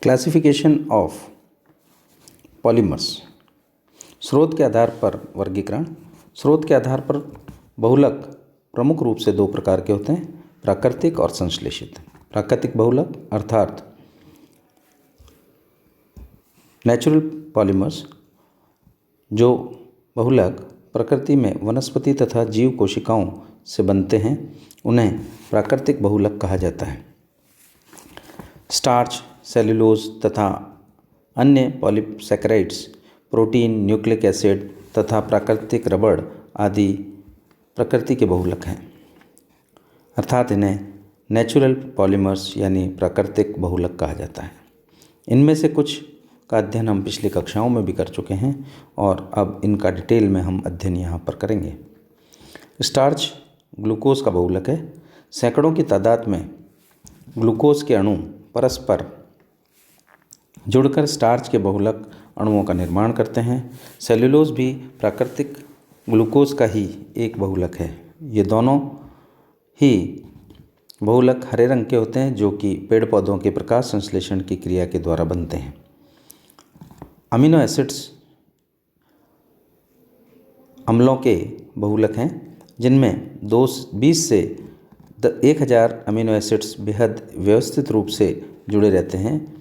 Classification of polymers. स्रोत के आधार पर वर्गीकरण। स्रोत के आधार पर बहुलक प्रमुख रूप से दो प्रकार के होते हैं, प्राकृतिक और संश्लेषित। प्राकृतिक बहुलक अर्थात नेचुरल पॉलीमर्स, जो बहुलक प्रकृति में वनस्पति तथा जीव कोशिकाओं से बनते हैं, उन्हें प्राकृतिक बहुलक कहा जाता है। स्टार्च, सेल्यूलोज तथा अन्य पॉलीसैकेराइड्स, प्रोटीन, न्यूक्लिक एसिड तथा प्राकृतिक रबड़ आदि प्रकृति के बहुलक हैं, अर्थात इन्हें नेचुरल पॉलीमर्स यानी प्राकृतिक बहुलक कहा जाता है। इनमें से कुछ का अध्ययन हम पिछली कक्षाओं में भी कर चुके हैं और अब इनका डिटेल में हम अध्ययन यहाँ पर करेंगे। स्टार्च ग्लूकोज का बहुलक है। सैकड़ों की तादाद में ग्लूकोज के अणु परस्पर जुड़कर स्टार्च के बहुलक अणुओं का निर्माण करते हैं। सेल्यूलोज भी प्राकृतिक ग्लूकोज का ही एक बहुलक है। ये दोनों ही बहुलक हरे रंग के होते हैं, जो कि पेड़ पौधों के प्रकाश संश्लेषण की क्रिया के द्वारा बनते हैं। अमीनो एसिड्स अम्लों के बहुलक हैं, जिनमें 20 से 1000 अमीनो एसिड्स बेहद व्यवस्थित रूप से जुड़े रहते हैं।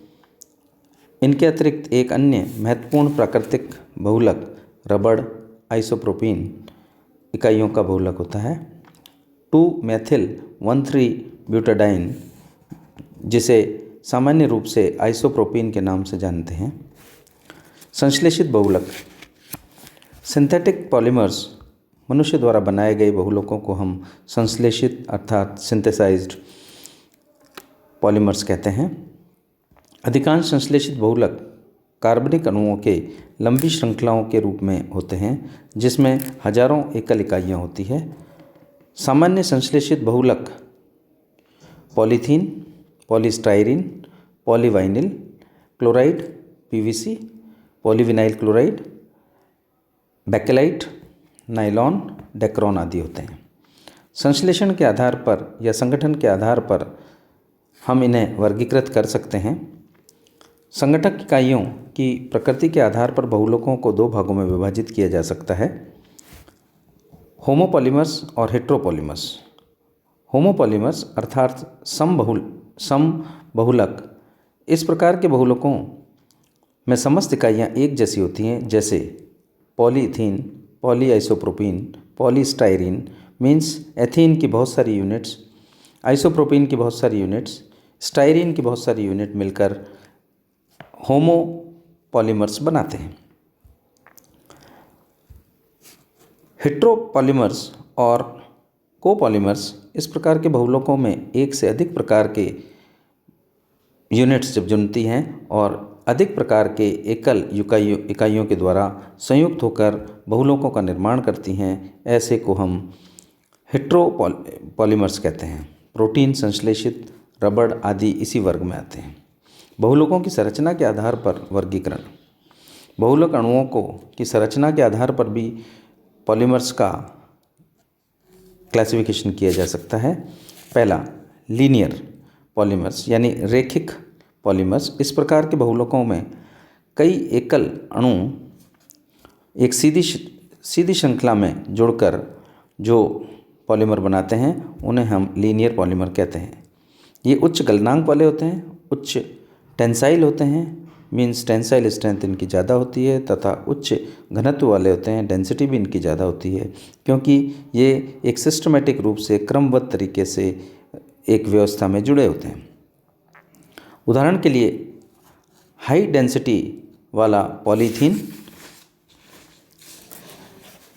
इनके अतिरिक्त एक अन्य महत्वपूर्ण प्राकृतिक बहुलक रबड़ आइसोप्रोपीन इकाइयों का बहुलक होता है। 2-methyl-1,3-ब्यूटाडाइन, जिसे सामान्य रूप से आइसोप्रोपीन के नाम से जानते हैं। संश्लेषित बहुलक। सिंथेटिक पॉलीमर्स, मनुष्य द्वारा बनाए गए बहुलकों को हम संश्लेषित अर्थात सिंथेसाइज्ड पॉलीमर्स कहते हैं। अधिकांश संश्लेषित बहुलक कार्बनिक अणुओं के लंबी श्रृंखलाओं के रूप में होते हैं, जिसमें हजारों एकल इकाइयाँ होती है। सामान्य संश्लेषित बहुलक polythene, polystyrene, polyvinyl chloride PVC, polyvinyl chloride, bakelite, nylon, dacron आदि होते हैं। संश्लेषण के आधार पर या संगठन के आधार पर हम इन्हें वर्गीकृत कर सकते हैं। संगठक इकाइयों की प्रकृति के आधार पर बहुलकों को दो भागों में विभाजित किया जा सकता है, होमोपॉलीमर्स और हेट्रोपॉलीमर्स। होमोपॉलीमर्स अर्थात समबहुलक इस प्रकार के बहुलकों में समस्त इकाइयाँ एक जैसी होती हैं, जैसे पॉलीथीन, पॉलीआइसोप्रोपीन, पॉलीस्टाइरीन मीन्स एथीन की बहुत सारी यूनिट्स, आइसोप्रोपीन की बहुत सारी यूनिट्स, स्टाइरीन की बहुत सारी यूनिट मिलकर होमोपॉलीमर्स बनाते हैं। हेट्रोपॉलीमर्स और कोपॉलीमर्स इस प्रकार के बहुलकों में एक से अधिक प्रकार के यूनिट्स जब जुड़ती हैं और अधिक प्रकार के एकल इकाइयों के द्वारा संयुक्त होकर बहुलकों का निर्माण करती हैं, ऐसे को हम हेट्रोपॉलीमर्स कहते हैं। प्रोटीन, संश्लेषित रबड़ आदि इसी वर्ग में आते हैं। बहुलकों की संरचना के आधार पर वर्गीकरण। बहुलक अणुओं की संरचना के आधार पर भी पॉलीमर्स का क्लासिफिकेशन किया जा सकता है। पहला, लीनियर पॉलीमर्स यानी रेखिक पॉलीमर्स। इस प्रकार के बहुलकों में कई एकल अणु एक सीधी श्रृंखला में जुड़कर जो पॉलीमर बनाते हैं, उन्हें हम लीनियर पॉलीमर कहते हैं। ये उच्च गलनांक वाले होते हैं, उच्च टेंसाइल होते हैं, मीन्स टेंसाइल स्ट्रेंथ इनकी ज़्यादा होती है, तथा उच्च घनत्व वाले होते हैं, डेंसिटी भी इनकी ज़्यादा होती है, क्योंकि ये एक सिस्टमेटिक रूप से क्रमबद्ध तरीके से एक व्यवस्था में जुड़े होते हैं। उदाहरण के लिए हाई डेंसिटी वाला पॉलीथीन।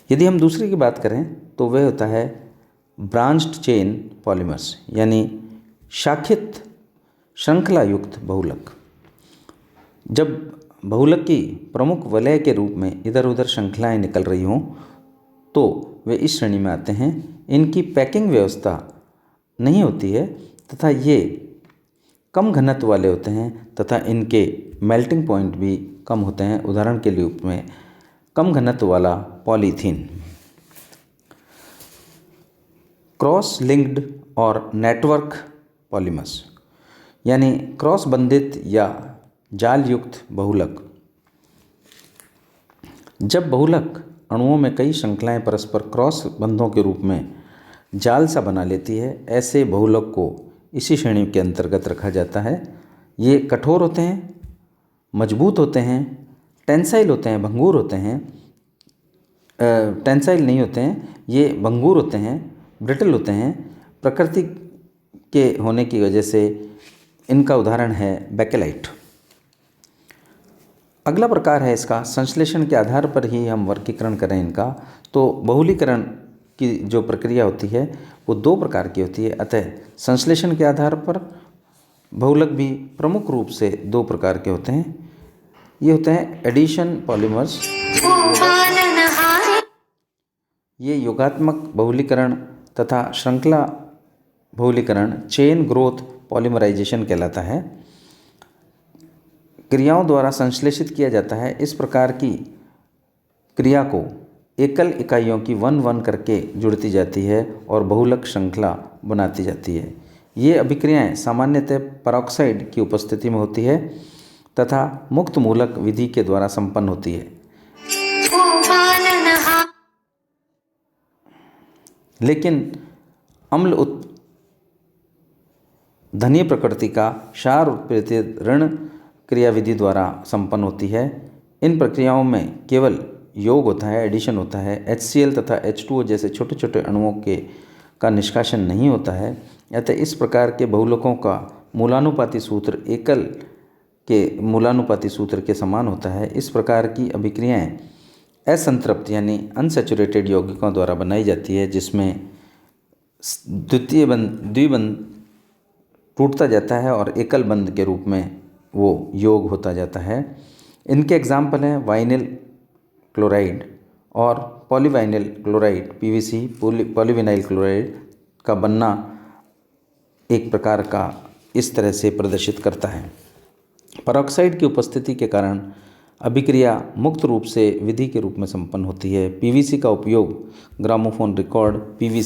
यदि हम दूसरे की बात करें तो वह होता है ब्रांच्ड चेन पॉलीमर्स यानी शाखित श्रृंखला युक्त बहुलक। जब बहुलक की प्रमुख वलय के रूप में इधर उधर श्रृंखलाएं निकल रही हों तो वे इस श्रेणी में आते हैं। इनकी पैकिंग व्यवस्था नहीं होती है तथा ये कम घनत्व वाले होते हैं तथा इनके मेल्टिंग पॉइंट भी कम होते हैं। उदाहरण के रूप में कम घनत्व वाला पॉलीथीन। क्रॉस लिंक्ड और नेटवर्क पॉलीमर्स यानी क्रॉस बंधित या जाल युक्त बहुलक। जब बहुलक अणुओं में कई श्रृंखलाएं परस्पर क्रॉस बंधों के रूप में जाल सा बना लेती है, ऐसे बहुलक को इसी श्रेणी के अंतर्गत रखा जाता है। ये कठोर होते हैं, मजबूत होते हैं, टेंसाइल होते हैं, भंगुर होते हैं, टेंसाइल नहीं होते हैं, ये भंगुर होते हैं, ब्रिटल होते हैं। प्रकृति के होने की वजह से इनका उदाहरण है बेकेलाइट। अगला प्रकार है इसका संश्लेषण के आधार पर ही हम वर्गीकरण करें इनका, तो बहुलीकरण की जो प्रक्रिया होती है वो दो प्रकार की होती है। अतः संश्लेषण के आधार पर बहुलक भी प्रमुख रूप से दो प्रकार के होते हैं। ये होते हैं एडिशन पॉलीमर्स, ये योगात्मक बहुलीकरण, तथा श्रृंखला बहुलीकरण चेन ग्रोथ पॉलीमराइजेशन कहलाता है। क्रियाओं द्वारा संश्लेषित किया जाता है। इस प्रकार की क्रिया को एकल इकाइयों की 1-1 करके जुड़ती जाती है और बहुलक श्रृंखला बनाती जाती है। ये अभिक्रियाएं सामान्यतः पेरोक्साइड की उपस्थिति में होती है तथा मुक्त मूलक विधि के द्वारा संपन्न होती है। लेकिन अम्ल धनीय प्रकृति का क्षार उत्प्रेरित ऋण क्रिया विधि द्वारा संपन्न होती है। इन प्रक्रियाओं में केवल योग होता है, एडिशन होता है। HCl तथा H2O जैसे छोटे छोटे अणुओं का निष्कासन नहीं होता है। अतः इस प्रकार के बहुलकों का मूलानुपाती सूत्र एकल के मूलानुपाती सूत्र के समान होता है। इस प्रकार की अभिक्रियाएं असंतृप्त यानी अनसैचुरेटेड यौगिकों द्वारा बनाई जाती है, जिसमें द्विबंध टूटता जाता है और एकल बंध के रूप में वो योग होता जाता है। इनके एग्जाम्पल हैं वाइनिल क्लोराइड और पॉलीवाइनिल क्लोराइड। PVC पॉलीविनाइल क्लोराइड का बनना एक प्रकार का इस तरह से प्रदर्शित करता है। पेरोक्साइड की उपस्थिति के कारण अभिक्रिया मुक्त रूप से विधि के रूप में संपन्न होती है। PVC का उपयोग ग्रामोफोन रिकॉर्ड, PVC